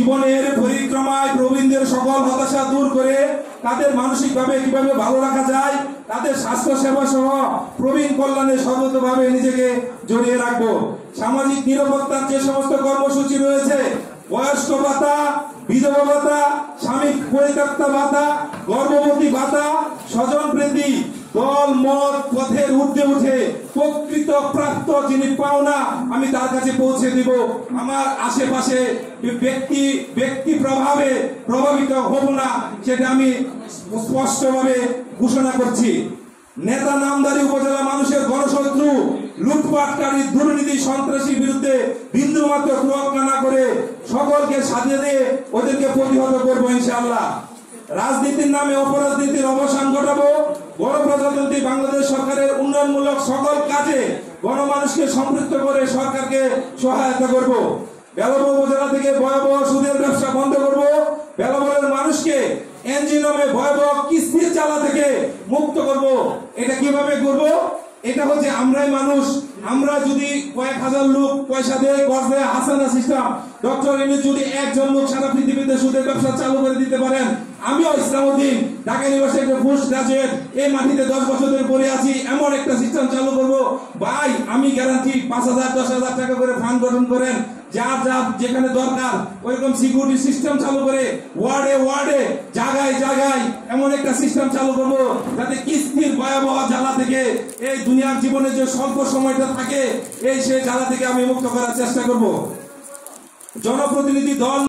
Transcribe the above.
জীবনের পরিক্রমায় প্রবীণদের সকল হতাশা দূর করে তাদের মানসিকভাবে কিভাবে ভালো রাখা যায়, তাদের স্বাস্থ্য সেবা সহ প্রবীণ কল্যাণে সর্বতভাবে নিজেকে জড়িয়ে রাখবো। সামাজিক নিরাপত্তার যে সমস্ত কর্মসূচি রয়েছে, বয়স্ক ভাতা, বিধবা ভাতা, স্বামী পরিত্যক্তা ভাতা, গর্ভবতী ভাতা, স্বজন প্রীতি, দল মত পথের ঊর্ধ্বে উঠে প্রকৃত প্রাপ্ত যিনি পাওনা আমি তার কাছে পৌঁছে দিব। আমার আশেপাশে ব্যক্তি প্রভাবে প্রভাবিত হব না, সেটা আমি স্পষ্টভাবে ঘোষণা করছি। নেতা নামদারি উপজেলা মানুষের গণশত্রু, লুটপাটকারী, দুর্নীতি, সন্ত্রাসীর বিরুদ্ধে বিন্দুমাত্র তোয়াক্কা না করে সকলকে সাথে দিয়ে ওদেরকে প্রতিহত করবো ইনশাআল্লাহ। রাজনীতির নামে অপরাজনীতির অবসান ঘটাবো। গণপ্রজাতন্ত্রী বাংলাদেশ সরকারের উন্নয়নমূলক সকল কাজে গণমানুষকে সম্পৃক্ত করে সরকারকে সহায়তা করব। বেলাবর উপজেলা থেকে ভয়াবহ সুদের ব্যবসা বন্ধ করব। বেলাবরের মানুষকে এনজিওমে ভয়াবহ কিস্তির জ্বালা থেকে মুক্ত করব। এটা কিভাবে করব? এটা হচ্ছে আমরাই মানুষ, আমরা যদি কয়েক হাজার লোক পয়সা দিয়ে গজে হাসানা সিস্টেম ডক্টর ইউনূস যদি একজন লোক সারা পৃথিবীতে সুদের ব্যবসা চালু করে দিতে পারেন, আমিও ইসলামউদ্দিন ঢাকা ইউনিভার্সিটির পোস্ট গ্রাজুয়েট এই মাটিতে 10 বছর ধরে পড়ে আছি, এমন একটা সিস্টেম চালু করব ভাই, আমি গ্যারান্টি 5,000 10,000 টাকা করে ফান্ড গঠন করেন, যার যার যেখানে দরকার ওইরকম সিকিউরিটি সিস্টেম চালু করে ওয়ার্ডে ওয়ার্ডে জায়গায় জায়গায় এমন একটা সিস্টেম চালু করব যাতে কিস্তির ভয়াবহ জ্বালা থেকে এই দুনিয়ার জীবনে যে স্বল্প সময়টা থাকে এই সেই জ্বালা থেকে আমি মুক্ত করার চেষ্টা করব। জনপ্রতিনিধি দল